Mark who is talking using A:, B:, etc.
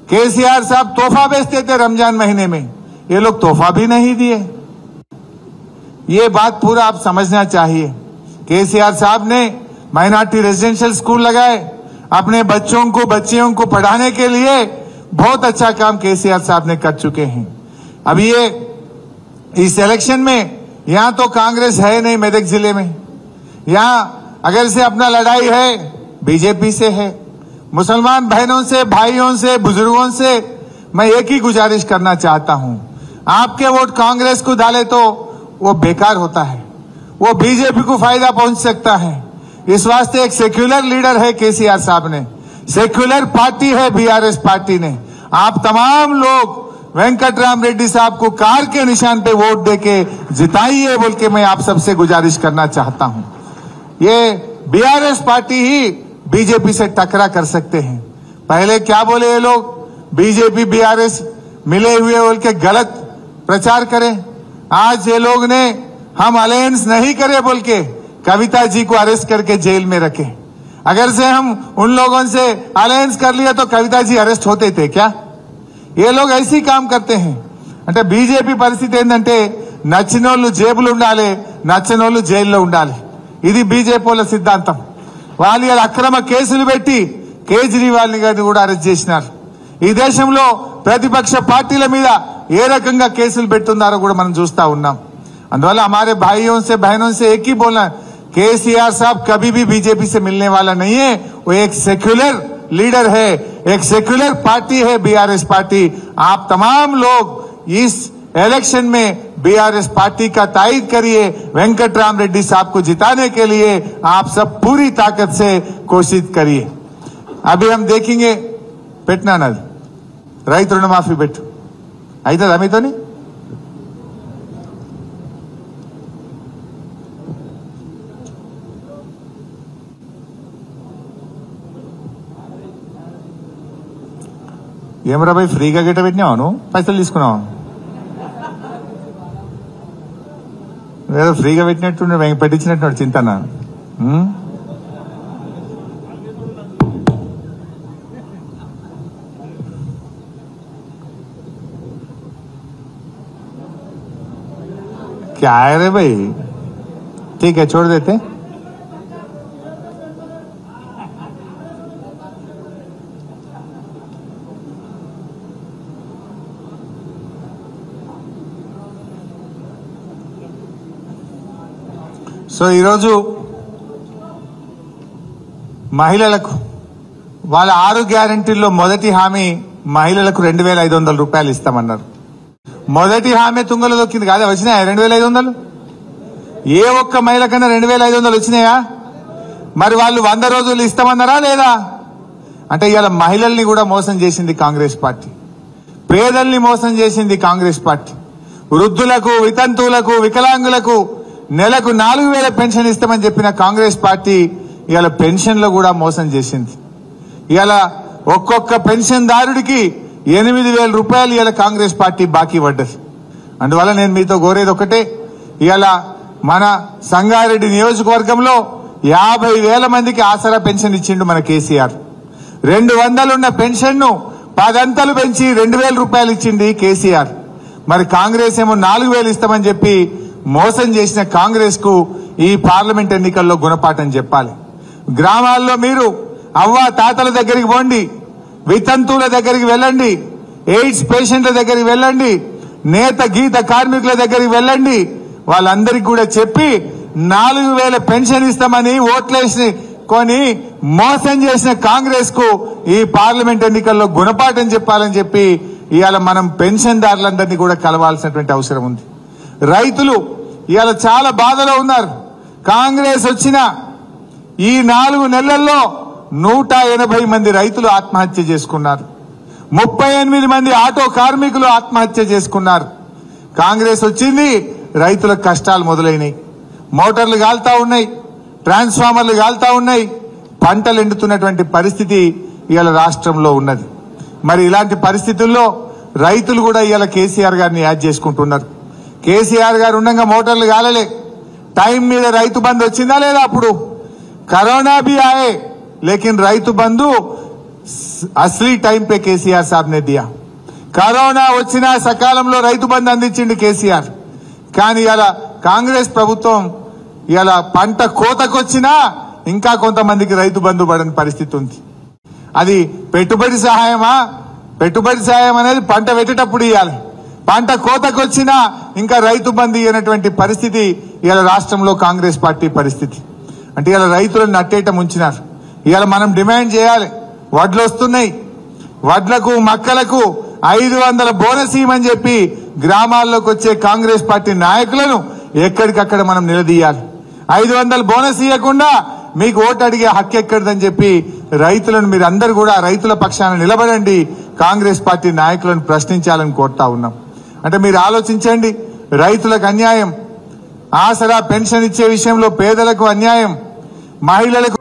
A: केसीआर साहब तोहफा बेचते थे रमजान महीने में, ये लोग तोहफा भी नहीं दिए। ये बात पूरा आप समझना चाहिए। केसीआर साहब ने माइनॉरिटी रेजिडेंशियल स्कूल लगाए, अपने बच्चियों को पढ़ाने के लिए बहुत अच्छा काम केसीआर साहब ने कर चुके हैं। अब ये इस इलेक्शन में यहां तो कांग्रेस है नहीं, मेदक जिले में यहां अगर से अपना लड़ाई है बीजेपी से है। मुसलमान बहनों से, भाइयों से, बुजुर्गों से मैं एक ही गुजारिश करना चाहता हूं, आपके वोट कांग्रेस को डाले तो वो बेकार होता है, वो बीजेपी को फायदा पहुंच सकता है। इस वास्ते एक सेक्युलर लीडर है केसीआर साहब ने, सेक्युलर पार्टी है बीआरएस पार्टी ने। आप तमाम लोग वेंकटराम रेड्डी साहब को कार के निशान पे वोट देके जिताइए बोल के मैं आप सबसे गुजारिश करना चाहता हूं। ये बीआरएस पार्टी ही बीजेपी से टकरा कर सकते हैं। पहले क्या बोले ये लोग, बीजेपी बीआरएस मिले हुए बोल के गलत प्रचार करें। आज ये लोग ने हम अलायंस नहीं करे बोल के कविता जी को अरेस्ट करके जेल में रखे। अगर से हम उन लोगों से अलायंस कर लिया तो कविता जी अरेस्ट होते थे क्या? ये लोग ऐसी काम करते हैं। అంటే బీజేపీ పరిస్థితి ఏంటంటే నచ్చినోళ్ళు జేబులు ఉండాలి, నచ్చనోళ్ళు జైల్లో ఉండాలి. ఇది బీజేపీ వాళ్ళ సిద్ధాంతం. వాళ్ళు ఇలా అక్రమ కేసులు పెట్టి కేజ్రీవాల్ గారిని కూడా అరెస్ట్ చేసినారు. ఈ దేశంలో ప్రతిపక్ష పార్టీల మీద ఏ రకంగా కేసులు పెడుతున్నారో కూడా మనం చూస్తా ఉన్నాం. అందువల్ల हमारे भाइयों से बहनों से एक ही बोलना, केसीआर साहब कभी भी बीजेपी से मिलने वाला नहीं है। वो एक सेक्युलर लीडर है, एक सेक्युलर पार्टी है बीआरएस पार्टी। आप तमाम लोग इस इलेक्शन में बीआरएस पार्टी का तायद करिए। वेंकटराम रेड्डी साहब को जिताने के लिए आप सब पूरी ताकत से कोशिश करिए। अभी हम देखेंगे पेटना नदी రైతు రుణమాఫీ పెట్టు అవుతుందా మీతోని? ఏమరా భాయ్ ఫ్రీగా గిట్ట పెట్టినావా? నువ్వు పైసలు తీసుకున్నావా? ఏదో ఫ్రీగా పెట్టినట్టు పెట్టించినట్టు చింతన. क्या है रे भाई? ठीक है छोड़ देते। సో ఈరోజు మహిళలకు వాళ్ళ 6 గ్యారెంటీల్లో మొదటి హామీ మహిళలకు 2500 రూపాయలు ఇస్తామన్నారు. మొదటి హామీ తుంగలో దొక్కింది కాదా? వచ్చినాయా 2500? ఏ ఒక్క మహిళ కన్నా 2500 వచ్చినాయా? మరి వాళ్ళు 100 రోజులు ఇస్తామన్నారా లేదా? అంటే ఇవాళ మహిళల్ని కూడా మోసం చేసింది కాంగ్రెస్ పార్టీ, పేదల్ని మోసం చేసింది కాంగ్రెస్ పార్టీ. వృద్ధులకు, వితంతువులకు, వికలాంగులకు నెలకు 4000 పెన్షన్ ఇస్తామని చెప్పిన కాంగ్రెస్ పార్టీ ఇవాళ పెన్షన్లో కూడా మోసం చేసింది. ఇవాళ ఒక్కొక్క పెన్షన్దారుడికి 8000 రూపాయలు ఇవాళ కాంగ్రెస్ పార్టీ బాకీ పడ్డది. అందువల్ల నేను మీతో కోరేది ఒకటే, ఇవాళ మన సంగారెడ్డి నియోజకవర్గంలో 50,000 మందికి ఆసరా పెన్షన్ ఇచ్చిండు మన కేసీఆర్. 200 ఉన్న పెన్షన్ ను 10 అంతలు పెంచి 2000 రూపాయలు ఇచ్చింది కేసీఆర్. మరి కాంగ్రెస్ ఏమో 4000 ఇస్తామని చెప్పి మోసం చేసిన కాంగ్రెస్ కు ఈ పార్లమెంట్ ఎన్నికల్లో గుణపాఠం చెప్పాలి. గ్రామాల్లో మీరు అవ్వ తాతల దగ్గరికి పోండి, వితంతువుల దగ్గరికి వెళ్ళండి, ఎయిడ్స్ పేషెంట్ల దగ్గరికి వెళ్ళండి, నేత గీత కార్మికుల దగ్గరికి వెళ్ళండి. వాళ్ళందరికీ కూడా చెప్పి 4000 పెన్షన్ ఇస్తామని ఓట్లేసి కొని మోసం చేసిన కాంగ్రెస్ కు ఈ పార్లమెంట్ ఎన్నికల్లో గుణపాఠం చెప్పాలని చెప్పి ఇవాళ మనం పెన్షన్దారులందరినీ కూడా కలవాల్సినటువంటి అవసరం ఉంది. రైతులు ఇవాళ చాలా బాధలో ఉన్నారు. కాంగ్రెస్ వచ్చిన ఈ 4 నెలల్లో 180 మంది రైతులు ఆత్మహత్య చేసుకున్నారు. 38 మంది ఆటో కార్మికులు ఆత్మహత్య చేసుకున్నారు. కాంగ్రెస్ వచ్చింది, రైతుల కష్టాలు మొదలైనాయి. మోటార్లు కాల్తా ఉన్నాయి, ట్రాన్స్ఫార్మర్లు కాల్తా ఉన్నాయి, పంటలు ఎండుతున్నటువంటి పరిస్థితి ఇవాళ రాష్ట్రంలో ఉన్నది. మరి ఇలాంటి పరిస్థితుల్లో రైతులు కూడా ఇవాళ కేసీఆర్ గారిని యాడ్ చేసుకుంటున్నారు. కేసీఆర్ గారు ఉండగా మోటార్లు కాలలే, టైం మీద రైతు బంధు వచ్చిందా లేదా? అప్పుడు కరోనా भी आए लेकिन రైతు బంధు असली टाइम पे केसीआर साहब ने दिया। కరోనా వచ్చినా సకాలంలో రైతు బంధు అందించిండు కేసీఆర్। కానీ ఇలా కాంగ్రెస్ ప్రభుత్వం ఇలా పంట కోతకొచ్చినా ఇంకా కొంతమందికి రైతు బంధు పడని పరిస్థితి ఉంది। అది పెట్టుబడి సహాయమా? పెట్టుబడి సహాయం అనేది పంట పెట్టేటప్పుడు ఇవ్వాలి, పంట కోతకొచ్చినా ఇంకా రైతు బంధు ఇవ్వనటువంటి పరిస్థితి ఇలా రాష్ట్రంలో కాంగ్రెస్ పార్టీ పరిస్థితి। అంటే ఇలా రైతులను నట్టేట ముంచినారు। ఇలా మనం డిమాండ్ చేయాలి, వడ్లు వస్తున్నాయి, వడ్లకు మక్కలకు 500 బోనస్ ఇవ్వమని చెప్పి గ్రామాల్లోకి వచ్చే కాంగ్రెస్ పార్టీ నాయకులను ఎక్కడికక్కడ మనం నిలదీయాలి। 500 బోనస్ ఇవ్వకుండా మీకు ఓటు అడిగే హక్కు ఎక్కడిదని చెప్పి రైతులను మీరందరూ కూడా రైతుల పక్షాన నిలబడండి, కాంగ్రెస్ పార్టీ నాయకులను ప్రశ్నించాలని కోరుతా ఉన్నాం। అంటే మీరు ఆలోచించండి, రైతులకు అన్యాయం, ఆసరా పెన్షన్ ఇచ్చే విషయంలో పేదలకు అన్యాయం, మహిళలకు